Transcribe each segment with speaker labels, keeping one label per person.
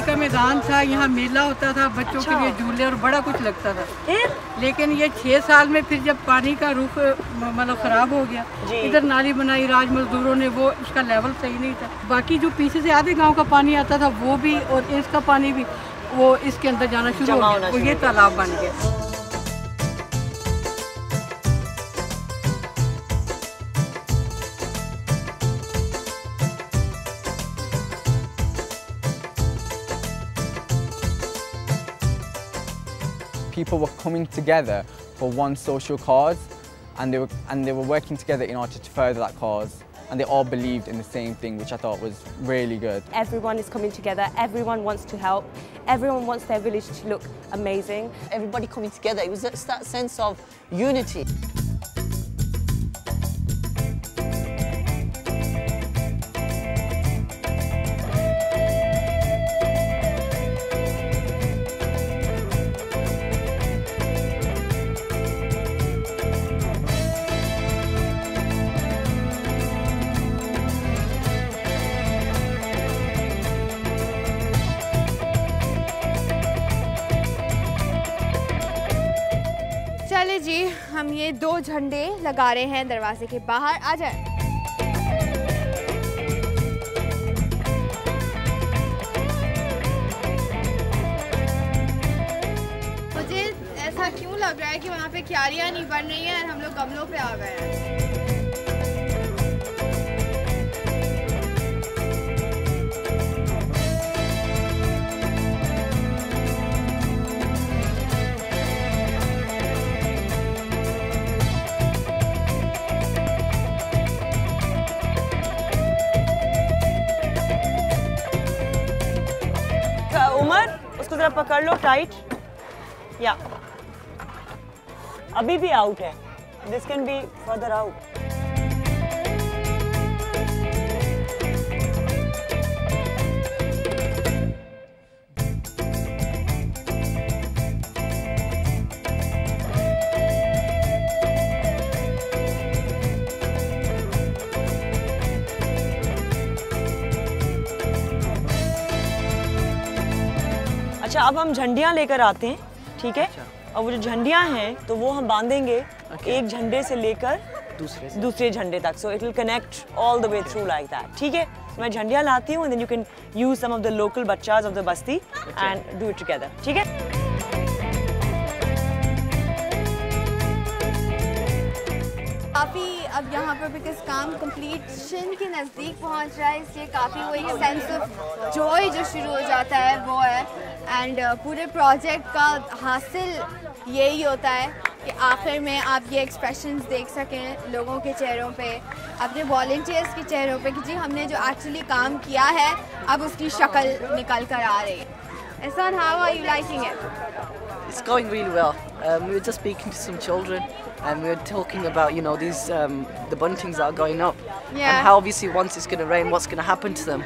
Speaker 1: का मैदान था, यहाँ मेला होता था, बच्चों के लिए झूले और बड़ा कुछ लगता था। लेकिन ये 6 साल में फिर जब पानी का रुख मतलब ख़राब हो गया, इधर नाली बनाई राज मजदूरों ने, वो उसका लेवल सही नहीं था। बाकी जो पीछे से आधे गांव का पानी आता था वो भी, और इसका पानी भी वो इसके अंदर जाना शुरू हो गया, वो ये तालाब बन गया।
Speaker 2: People were coming together for one social cause, and they were working together in order to further that cause, and they all believed in the same thing, which I thought was really good.
Speaker 3: Everyone is coming together, everyone wants to help, everyone wants their village to look amazing.
Speaker 4: Everybody coming together, it was just that sense of unity.
Speaker 5: चले जी, हम ये 2 झंडे लगा रहे हैं दरवाजे के बाहर। आ जाए। मुझे ऐसा क्यों लग रहा है कि वहाँ पे क्यारियाँ नहीं बन रही हैं और हम लोग गमलों पे आ गए हैं।
Speaker 4: उमर, उसको जरा पकड़ लो टाइट। या अभी भी आउट है, this can be further out. अच्छा, अब हम झंडियाँ लेकर आते हैं, ठीक है? और वो जो झंडियाँ हैं तो वो हम बांधेंगे एक झंडे से लेकर दूसरे झंडे तक, so it will connect all the way through like that, ठीक है? मैं झंडियाँ लाती हूँ, then you can use some of the local bachchas of the basti and do it together, ठीक है?
Speaker 5: काफ़ी अब यहाँ पर बिकॉज काम कंप्लीशन के नज़दीक पहुँच रहा है, इसलिए काफ़ी वो एक सेंस ऑफ जॉय जो शुरू हो जाता है वो है। एंड पूरे प्रोजेक्ट का हासिल यही होता है कि आखिर में आप ये एक्सप्रेशंस देख सकें लोगों के चेहरों पे, अपने वॉलंटियर्स के चेहरों पे कि जी हमने जो एक्चुअली काम किया है अब उसकी शक्ल निकल कर आ रही है। Ehsan, how are you liking it?
Speaker 6: It's going really well. We were just speaking to some children and we were talking about, you know, these the buntings that are going up, and how obviously once it's going to rain, what's going to happen to them.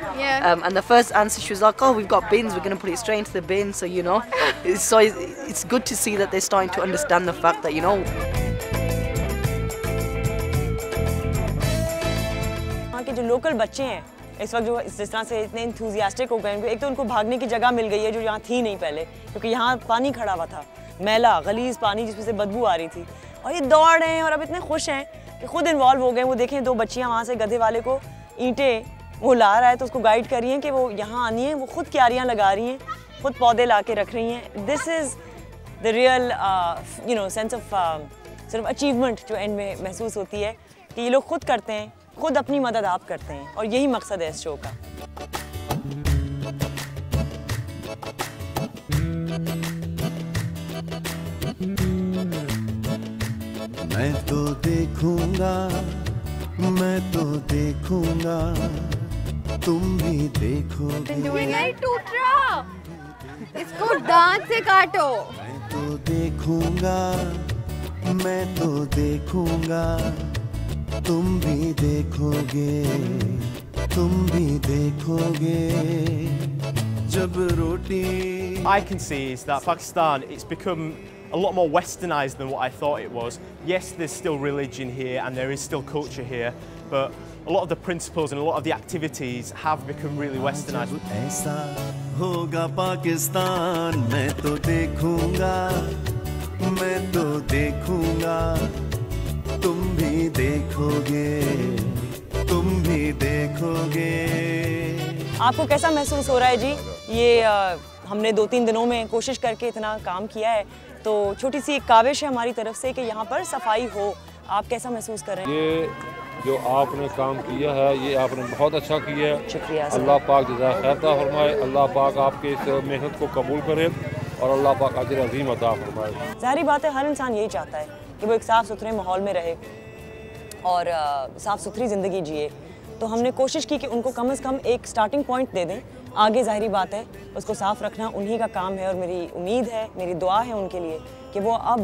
Speaker 6: And the first answer she was like, "Oh, we've got bins. We're going to put it straight into the bin." So you know, it's good to see that they're starting to understand the fact that, you know.
Speaker 4: वहाँ के जो local बच्चे हैं इस वक्त जो जिस तरह से इतने इंथुजियास्टिक हो गए, एक तो उनको भागने की जगह मिल गई है जो यहाँ थी नहीं पहले, क्योंकि यहाँ पानी खड़ा हुआ था, मैला गलीज पानी जिसमें से बदबू आ रही थी, और ये दौड़ रहे हैं और अब इतने खुश हैं कि खुद इन्वॉल्व हो गए। वो देखें 2 बच्चियाँ वहाँ से गधे वाले को ईंटें वो ला रहा है तो उसको गाइड कर रही हैं कि वो यहाँ आनी है, वो खुद क्यारियाँ लगा रही हैं, खुद पौधे ला के रख रही हैं। This is the real you know sense of सिर्फ अचीवमेंट जो एंड में महसूस होती है कि ये लोग खुद करते हैं, खुद अपनी मदद आप करते हैं, और यही मकसद है इस शो का।
Speaker 7: मैं तो देखूंगा, मैं तो देखूंगा, तुम भी देखोगे।
Speaker 5: नहीं टूट रहा, इसको दांत से काटो।
Speaker 7: मैं तो देखूंगा, मैं तो देखूंगा, तुम भी देखोगे, तुम भी देखोगे जब रोटी।
Speaker 8: I can see is that Pakistan, it's become a lot more westernized than what I thought it was. Yes, there's still religion here and there is still culture here, but a lot of the principles and a lot of the activities have become really westernized.
Speaker 7: ऐसा होगा पाकिस्तान, मैं तो देखूंगा, मैं तो देखूंगा, तुम भी देखोगे, तुम भी देखोगे।
Speaker 4: आपको कैसा महसूस हो रहा है जी? ये हमने 2-3 दिनों में कोशिश करके इतना काम किया है, तो छोटी सी एक काविश है हमारी तरफ से कि यहाँ पर सफाई हो। आप कैसा महसूस कर रहे हैं?
Speaker 9: ये जो आपने काम किया है, ये आपने बहुत अच्छा किया है।
Speaker 4: शुक्रिया।
Speaker 9: अल्लाह पाक जज़ा खैर अता फरमाए, अल्लाह पाक आपके इस मेहनत को कबूल करे और अल्लाह पाक अजर अज़ीम अता फरमाए।
Speaker 4: ज़ाहिर बात है, हर इंसान यही चाहता है कि वो एक साफ़ सुथरे माहौल में रहे और साफ़ सुथरी ज़िंदगी जिए। तो हमने कोशिश की कि उनको कम से कम एक स्टार्टिंग पॉइंट दे दें। आगे ज़ाहिरी बात है, उसको साफ़ रखना उन्हीं का काम है और मेरी उम्मीद है, मेरी दुआ है उनके लिए कि वो अब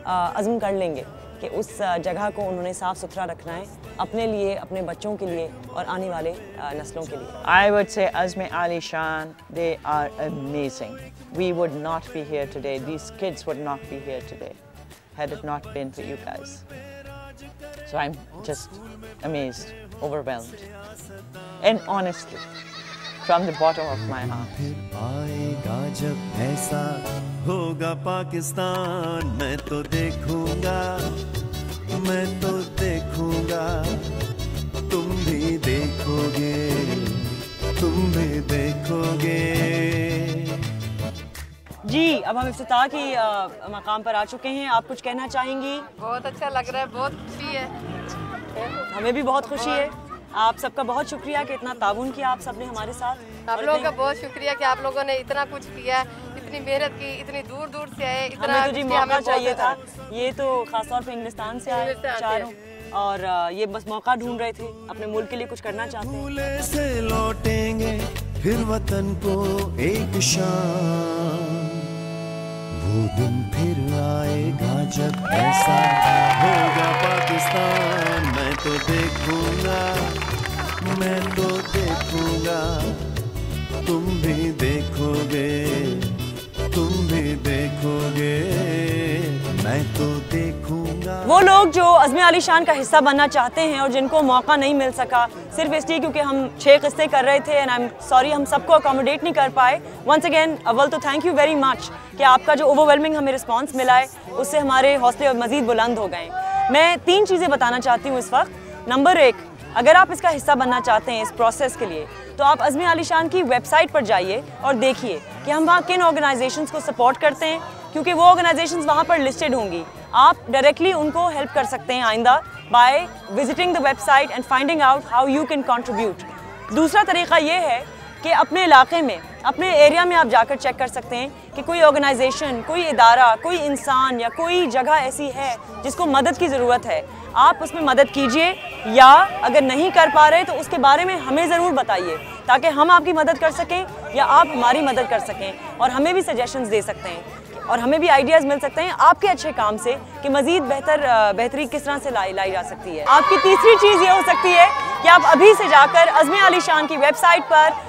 Speaker 4: अज़्म कर लेंगे कि उस जगह को उन्होंने साफ़ सुथरा रखना है अपने लिए, अपने बच्चों के लिए और आने वाले नस्लों के लिए।
Speaker 10: I would say Azmi Ali Shan, they are amazing. We would not be here today. These kids would not be here today had it not been for you guys. So I'm just amazed, overwhelmed, and honestly, from the bottom of my heart.
Speaker 7: आएगा जब ऐसा होगा पाकिस्तान, मैं तो देखूंगा, मैं तो देखूंगा, तुम भी देखोगे, तुम भी देखोगे।
Speaker 4: जी, अब हम इफ्तिताह की मकाम पर आ चुके हैं। आप कुछ कहना चाहेंगी?
Speaker 1: बहुत अच्छा लग रहा है, बहुत खुशी है।
Speaker 4: हमें भी बहुत खुशी है। आप सबका बहुत शुक्रिया कि इतना ताउन किया आप सबने हमारे साथ।
Speaker 1: आप लोगों का बहुत शुक्रिया कि आप लोगों ने इतना कुछ किया, इतनी मेहनत की, इतनी दूर दूर से आए। इतना
Speaker 4: हमें तो जी मौका चाहिए था। ये तो खासतौर पे इंग्लिस्तान से आए चारों, और ये बस मौका ढूंढ रहे थे, अपने मुल्क के लिए कुछ करना चाहते हैं।
Speaker 7: भूले से लौटेंगे फिर वतन को एक शाम, वो दिन फिर आएगा जब ऐसा होगा पाकिस्तान, मैं तो देखूंगा, मैं तो देखूंगा, तुम भी देखोगे, तुम भी देखोगे, मैं तो देखूंगा।
Speaker 4: वो लोग जो अज़्मी आली शान का हिस्सा बनना चाहते हैं और जिनको मौका नहीं मिल सका सिर्फ इसलिए क्योंकि हम 6 किस्से कर रहे थे, एंड आई एम सॉरी हम सबको अकोमोडेट नहीं कर पाए। वंस अगेन अव्वल तो थैंक यू वेरी मच कि आपका जो ओवरवेलमिंग हमें रिस्पांस मिला है उससे हमारे हौसले मज़ीद बुलंद हो गए। मैं 3 चीज़ें बताना चाहती हूँ इस वक्त। नंबर 1, अगर आप इसका हिस्सा बनना चाहते हैं इस प्रोसेस के लिए, तो आप अज़्मी आली शान की वेबसाइट पर जाइए और देखिए कि हम वहाँ किन ऑर्गेनाइजेशंस को सपोर्ट करते हैं, क्योंकि वो ऑर्गेनाइजेशंस वहाँ पर लिस्टेड होंगी। आप डायरेक्टली उनको हेल्प कर सकते हैं आइंदा by visiting the website and finding out how you can contribute. दूसरा तरीका ये है कि अपने इलाके में, अपने एरिया में आप जाकर चेक कर सकते हैं कि कोई ऑर्गेनाइजेशन, कोई इदारा, कोई इंसान या कोई जगह ऐसी है जिसको मदद की ज़रूरत है। आप उसमें मदद कीजिए, या अगर नहीं कर पा रहे तो उसके बारे में हमें ज़रूर बताइए ताकि हम आपकी मदद कर सकें या आप हमारी मदद कर सकें, और हमें भी सजेशंस दे सकते हैं और हमें भी आइडियाज़ मिल सकते हैं आपके अच्छे काम से कि मज़ीद बेहतरी किस तरह से लाई जा सकती है। आपकी तीसरी चीज़ ये हो सकती है कि आप अभी से जाकर अज़्मी आली शान की वेबसाइट पर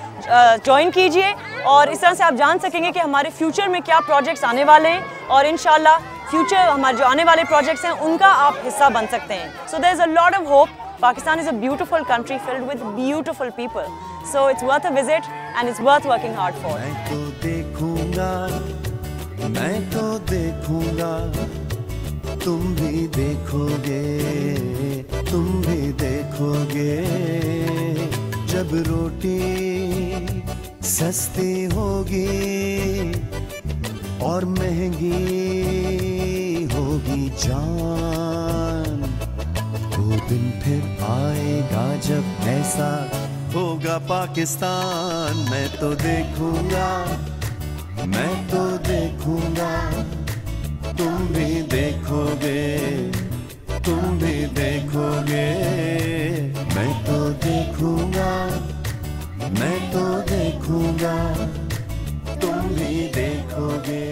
Speaker 4: ज्वाइन कीजिए, और इस तरह से आप जान सकेंगे कि हमारे फ्यूचर में क्या प्रोजेक्ट्स आने वाले हैं, और इंशाल्लाह फ्यूचर हमारे जो आने वाले प्रोजेक्ट्स हैं उनका आप हिस्सा बन सकते हैं। So there is a lot of hope. Pakistan is a beautiful country filled with beautiful people. So it's worth a visit and it's worth working hard for.
Speaker 7: मैं तो देखूंगा, मैं तो देखूंगा, तुम भी देखोगे, तुम भी देखोगे, जब रोटी सस्ती होगी और महंगी होगी जान, वो दिन फिर आएगा जब ऐसा होगा पाकिस्तान, मैं तो देखूंगा, मैं तो देखूंगा, तुम भी देखोगे, तुम भी देखोगे, मैं तो देखूंगा, मैं तो देखूंगा, तुम भी देखोगे।